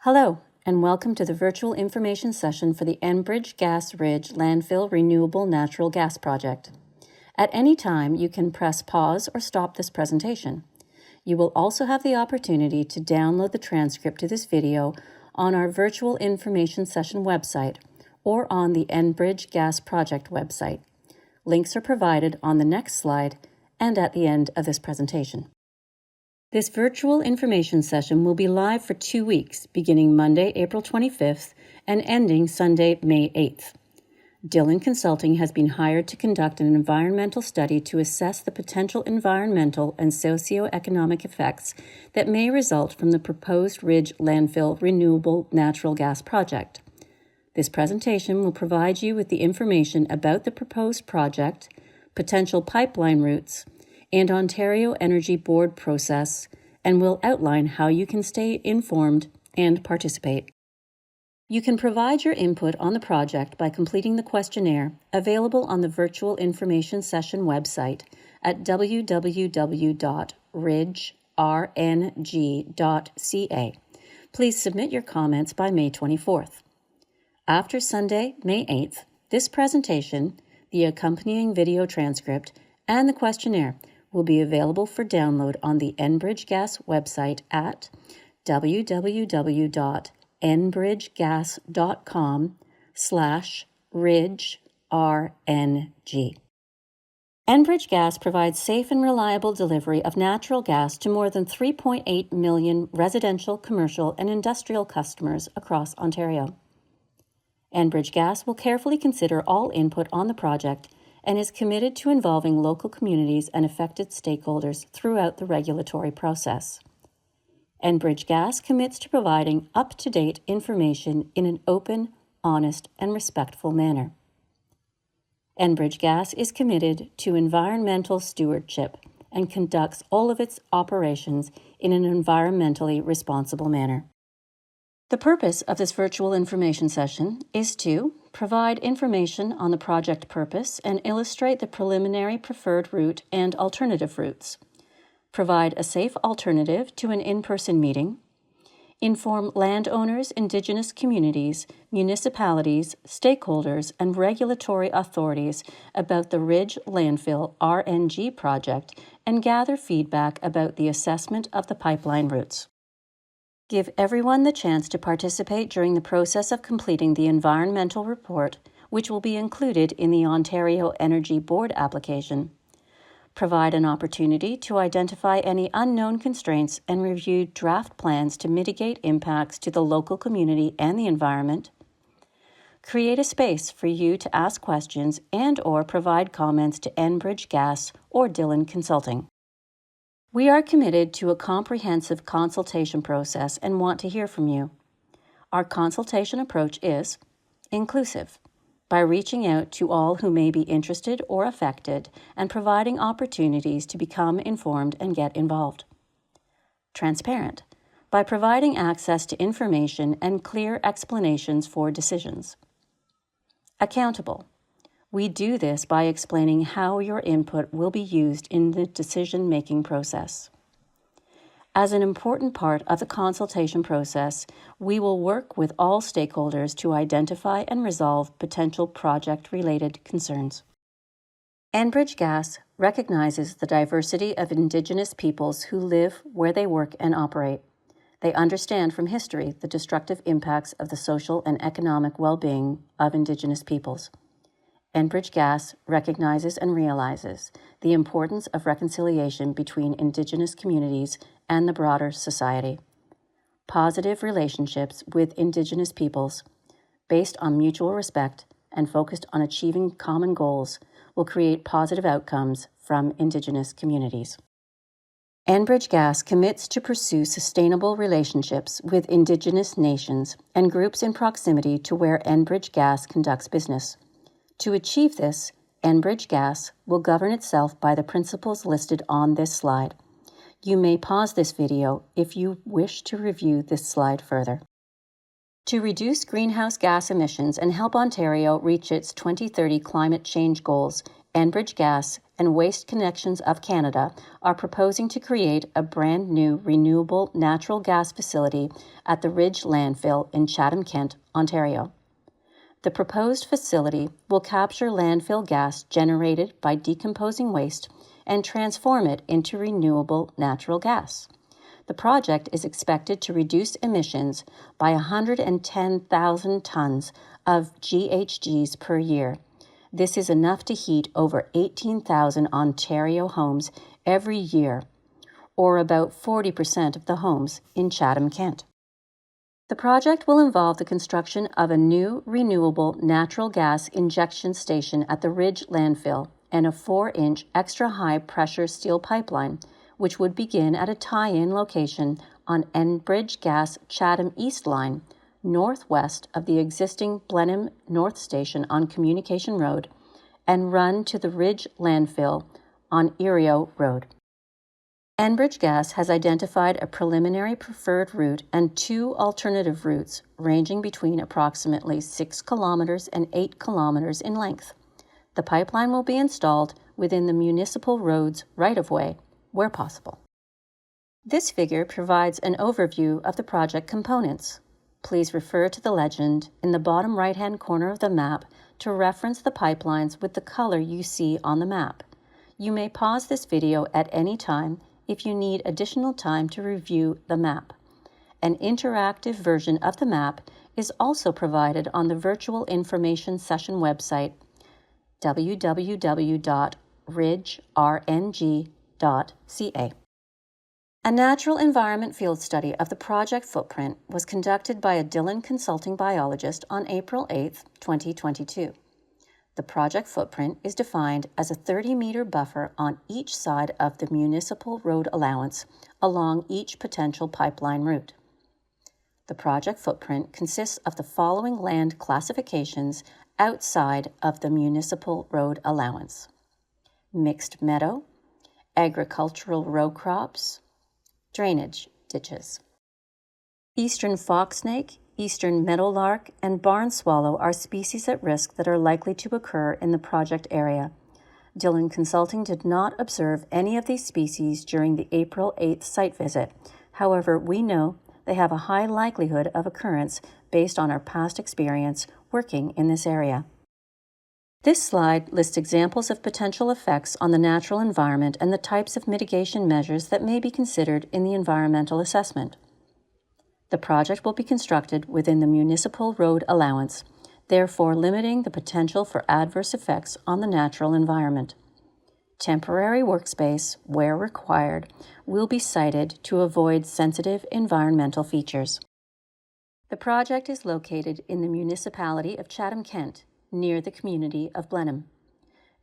Hello, and welcome to the virtual information session for the Enbridge Gas Ridge Landfill Renewable Natural Gas Project. At any time, you can press pause or stop this presentation. You will also have the opportunity to download the transcript to this video on our virtual information session website or on the Enbridge Gas Project website. Links are provided on the next slide and at the end of this presentation. This virtual information session will be live for 2 weeks, beginning Monday, April 25th and ending Sunday, May 8th. Dillon Consulting has been hired to conduct an environmental study to assess the potential environmental and socio-economic effects that may result from the proposed Ridge Landfill Renewable Natural Gas Project. This presentation will provide you with the information about the proposed project, potential pipeline routes, and Ontario Energy Board process, and will outline how you can stay informed and participate. You can provide your input on the project by completing the questionnaire available on the virtual information session website at www.RidgeRNG.ca. Please submit your comments by May 24th. After Sunday, May 8th, this presentation, the accompanying video transcript, and the questionnaire will be available for download on the Enbridge Gas website at www.enbridgegas.com/RidgeRNG. Enbridge Gas provides safe and reliable delivery of natural gas to more than 3.8 million residential, commercial, and industrial customers across Ontario. Enbridge Gas will carefully consider all input on the project and is committed to involving local communities and affected stakeholders throughout the regulatory process. Enbridge Gas commits to providing up-to-date information in an open, honest, and respectful manner. Enbridge Gas is committed to environmental stewardship and conducts all of its operations in an environmentally responsible manner. The purpose of this virtual information session is to provide information on the project purpose and illustrate the preliminary preferred route and alternative routes, provide a safe alternative to an in-person meeting, inform landowners, Indigenous communities, municipalities, stakeholders, and regulatory authorities about the Ridge Landfill RNG project, and gather feedback about the assessment of the pipeline routes. Give everyone the chance to participate during the process of completing the environmental report, which will be included in the Ontario Energy Board application. Provide an opportunity to identify any unknown constraints and review draft plans to mitigate impacts to the local community and the environment. Create a space for you to ask questions and/or provide comments to Enbridge Gas or Dillon Consulting. We are committed to a comprehensive consultation process and want to hear from you. Our consultation approach is inclusive, by reaching out to all who may be interested or affected and providing opportunities to become informed and get involved. Transparent, by providing access to information and clear explanations for decisions. Accountable. We do this by explaining how your input will be used in the decision-making process. As an important part of the consultation process, we will work with all stakeholders to identify and resolve potential project-related concerns. Enbridge Gas recognizes the diversity of Indigenous peoples who live where they work and operate. They understand from history the destructive impacts of the social and economic well-being of Indigenous peoples. Enbridge Gas recognizes and realizes the importance of reconciliation between Indigenous communities and the broader society. Positive relationships with Indigenous peoples, based on mutual respect and focused on achieving common goals, will create positive outcomes from Indigenous communities. Enbridge Gas commits to pursue sustainable relationships with Indigenous nations and groups in proximity to where Enbridge Gas conducts business. To achieve this, Enbridge Gas will govern itself by the principles listed on this slide. You may pause this video if you wish to review this slide further. To reduce greenhouse gas emissions and help Ontario reach its 2030 climate change goals, Enbridge Gas and Waste Connections of Canada are proposing to create a brand new renewable natural gas facility at the Ridge Landfill in Chatham-Kent, Ontario. The proposed facility will capture landfill gas generated by decomposing waste and transform it into renewable natural gas. The project is expected to reduce emissions by 110,000 tons of GHGs per year. This is enough to heat over 18,000 Ontario homes every year, or about 40% of the homes in Chatham-Kent. The project will involve the construction of a new renewable natural gas injection station at the Ridge Landfill and a 4-inch extra high pressure steel pipeline, which would begin at a tie-in location on Enbridge Gas Chatham East Line, northwest of the existing Blenheim North Station on Communication Road, and run to the Ridge Landfill on Erio Road. Enbridge Gas has identified a preliminary preferred route and 2 alternative routes ranging between approximately 6 kilometers and 8 kilometers in length. The pipeline will be installed within the municipal road's right-of-way where possible. This figure provides an overview of the project components. Please refer to the legend in the bottom right-hand corner of the map to reference the pipelines with the color you see on the map. You may pause this video at any time if you need additional time to review the map. An interactive version of the map is also provided on the virtual information session website, www.RidgeRNG.ca. A natural environment field study of the project footprint was conducted by a Dillon consulting biologist on April 8, 2022. The project footprint is defined as a 30-meter buffer on each side of the municipal road allowance along each potential pipeline route. The project footprint consists of the following land classifications outside of the municipal road allowance: mixed meadow, agricultural row crops, drainage ditches. Eastern fox snake, eastern meadowlark, and barn swallow are species at risk that are likely to occur in the project area. Dillon Consulting did not observe any of these species during the April 8th site visit. However, we know they have a high likelihood of occurrence based on our past experience working in this area. This slide lists examples of potential effects on the natural environment and the types of mitigation measures that may be considered in the environmental assessment. The project will be constructed within the municipal road allowance, therefore limiting the potential for adverse effects on the natural environment. Temporary workspace, where required, will be sited to avoid sensitive environmental features. The project is located in the municipality of Chatham-Kent, near the community of Blenheim.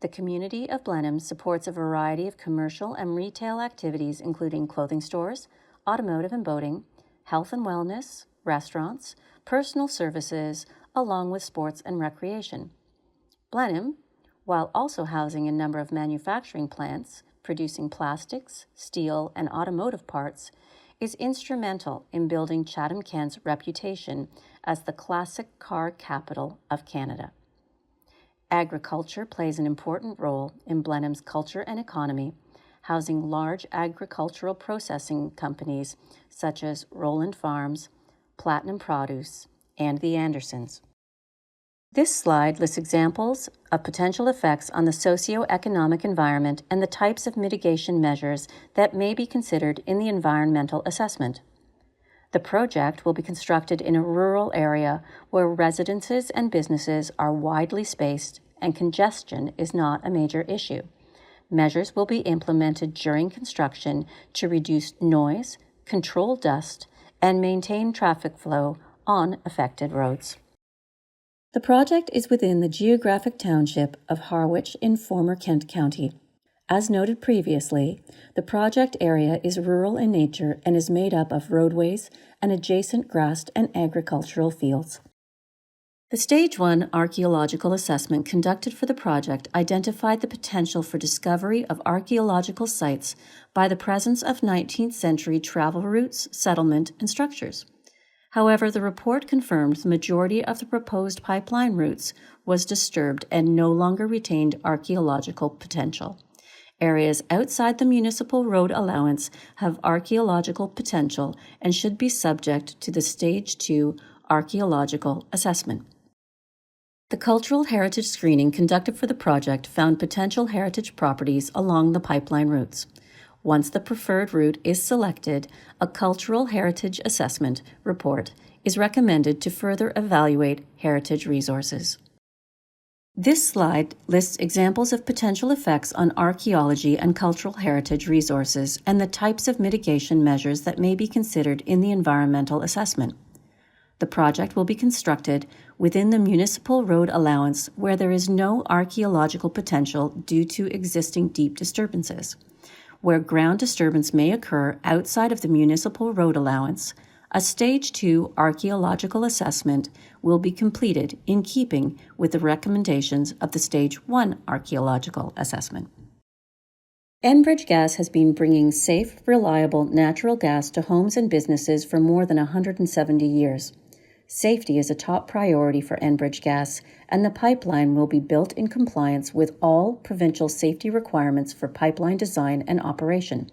The community of Blenheim supports a variety of commercial and retail activities, including clothing stores, automotive and boating, health and wellness, restaurants, personal services, along with sports and recreation. Blenheim, while also housing a number of manufacturing plants producing plastics, steel, and automotive parts, is instrumental in building Chatham-Kent's reputation as the classic car capital of Canada. Agriculture plays an important role in Blenheim's culture and economy, housing large agricultural processing companies such as Roland Farms, Platinum Produce, and the Andersons. This slide lists examples of potential effects on the socio-economic environment and the types of mitigation measures that may be considered in the environmental assessment. The project will be constructed in a rural area where residences and businesses are widely spaced and congestion is not a major issue. Measures will be implemented during construction to reduce noise, control dust, and maintain traffic flow on affected roads. The project is within the geographic township of Harwich in former Kent County. As noted previously, the project area is rural in nature and is made up of roadways and adjacent grassed and agricultural fields. The Stage 1 archaeological assessment conducted for the project identified the potential for discovery of archaeological sites by the presence of 19th century travel routes, settlement, and structures. However, the report confirmed the majority of the proposed pipeline routes was disturbed and no longer retained archaeological potential. Areas outside the municipal road allowance have archaeological potential and should be subject to the Stage 2 archaeological assessment. The cultural heritage screening conducted for the project found potential heritage properties along the pipeline routes. Once the preferred route is selected, a cultural heritage assessment report is recommended to further evaluate heritage resources. This slide lists examples of potential effects on archaeology and cultural heritage resources and the types of mitigation measures that may be considered in the environmental assessment. The project will be constructed within the municipal road allowance where there is no archaeological potential due to existing deep disturbances. Where ground disturbance may occur outside of the municipal road allowance, a Stage 2 archaeological assessment will be completed in keeping with the recommendations of the Stage 1 archaeological assessment. Enbridge Gas has been bringing safe, reliable natural gas to homes and businesses for more than 170 years. Safety is a top priority for Enbridge Gas, and the pipeline will be built in compliance with all provincial safety requirements for pipeline design and operation.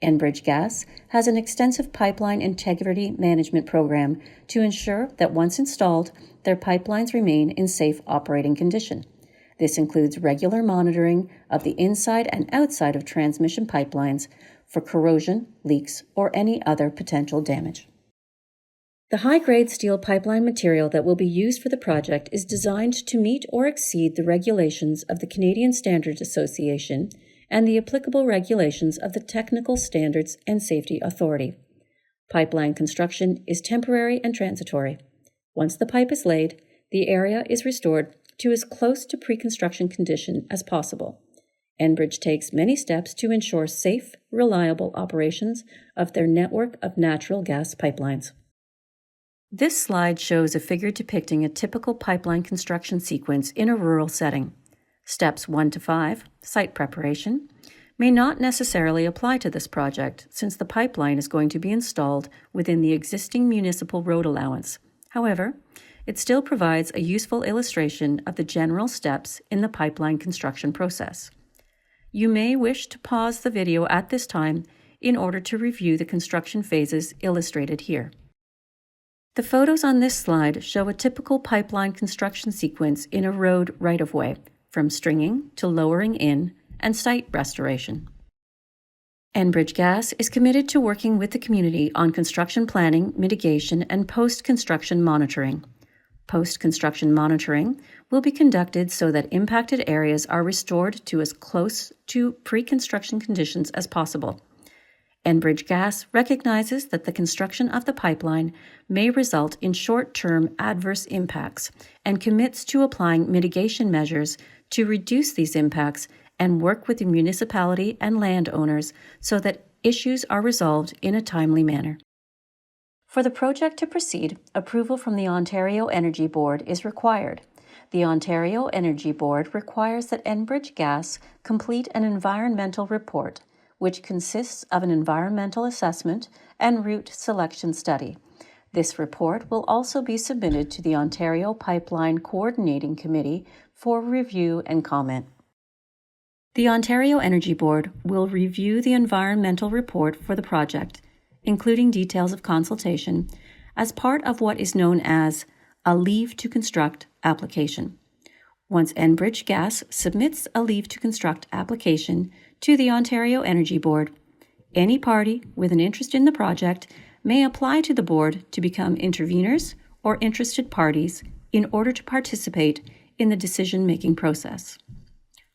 Enbridge Gas has an extensive pipeline integrity management program to ensure that once installed, their pipelines remain in safe operating condition. This includes regular monitoring of the inside and outside of transmission pipelines for corrosion, leaks, or any other potential damage. The high-grade steel pipeline material that will be used for the project is designed to meet or exceed the regulations of the Canadian Standards Association and the applicable regulations of the Technical Standards and Safety Authority. Pipeline construction is temporary and transitory. Once the pipe is laid, the area is restored to as close to pre-construction condition as possible. Enbridge takes many steps to ensure safe, reliable operations of their network of natural gas pipelines. This slide shows a figure depicting a typical pipeline construction sequence in a rural setting. Steps 1 to 5, site preparation, may not necessarily apply to this project since the pipeline is going to be installed within the existing municipal road allowance. However, it still provides a useful illustration of the general steps in the pipeline construction process. You may wish to pause the video at this time in order to review the construction phases illustrated here. The photos on this slide show a typical pipeline construction sequence in a road right-of-way, from stringing to lowering in and site restoration. Enbridge Gas is committed to working with the community on construction planning, mitigation, and post-construction monitoring. Post-construction monitoring will be conducted so that impacted areas are restored to as close to pre-construction conditions as possible. Enbridge Gas recognizes that the construction of the pipeline may result in short-term adverse impacts and commits to applying mitigation measures to reduce these impacts and work with the municipality and landowners so that issues are resolved in a timely manner. For the project to proceed, approval from the Ontario Energy Board is required. The Ontario Energy Board requires that Enbridge Gas complete an environmental report, which consists of an environmental assessment and route selection study. This report will also be submitted to the Ontario Pipeline Coordinating Committee for review and comment. The Ontario Energy Board will review the environmental report for the project, including details of consultation, as part of what is known as a leave to construct application. Once Enbridge Gas submits a leave to construct application to the Ontario Energy Board, any party with an interest in the project may apply to the board to become interveners or interested parties in order to participate in the decision-making process.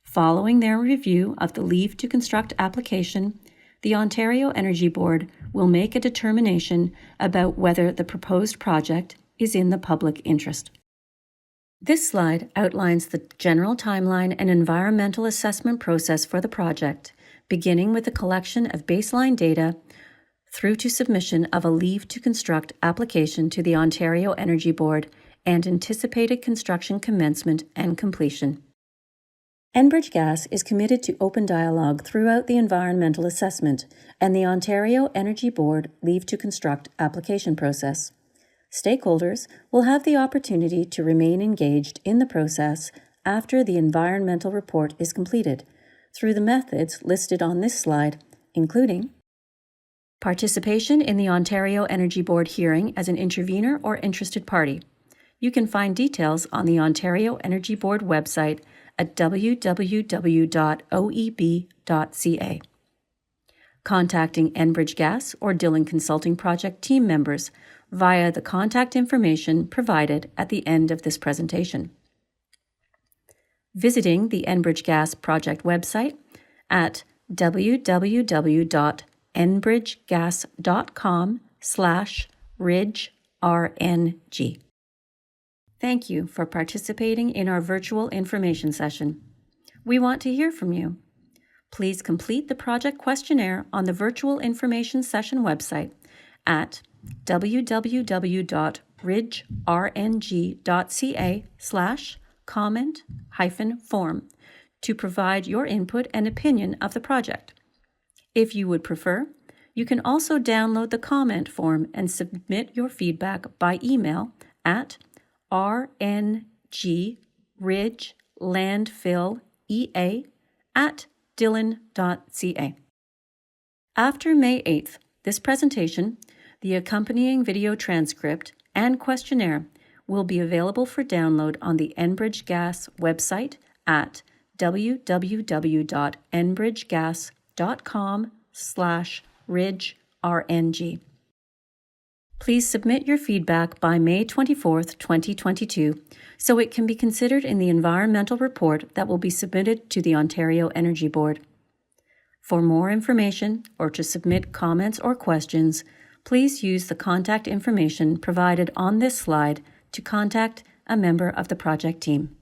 Following their review of the leave to construct application, the Ontario Energy Board will make a determination about whether the proposed project is in the public interest. This slide outlines the general timeline and environmental assessment process for the project, beginning with the collection of baseline data through to submission of a leave to construct application to the Ontario Energy Board and anticipated construction commencement and completion. Enbridge Gas is committed to open dialogue throughout the environmental assessment and the Ontario Energy Board leave to construct application process. Stakeholders will have the opportunity to remain engaged in the process after the environmental report is completed, through the methods listed on this slide, including participation in the Ontario Energy Board hearing as an intervener or interested party. You can find details on the Ontario Energy Board website at www.oeb.ca. Contacting Enbridge Gas or Dillon Consulting Project team members via the contact information provided at the end of this presentation. Visiting the Enbridge Gas Project website at www.enbridgegas.com/RidgeRNG. Thank you for participating in our virtual information session. We want to hear from you. Please complete the project questionnaire on the virtual information session website at www.RidgeRNG.ca/comment-form to provide your input and opinion of the project. If you would prefer, you can also download the comment form and submit your feedback by email at rngridgelandfillea@dillon.ca. After May 8th, this presentation, the accompanying video transcript, and questionnaire will be available for download on the Enbridge Gas website at www.enbridgegas.com/RidgeRNG. Please submit your feedback by May 24th, 2022, so it can be considered in the environmental report that will be submitted to the Ontario Energy Board. For more information or to submit comments or questions, please use the contact information provided on this slide to contact a member of the project team.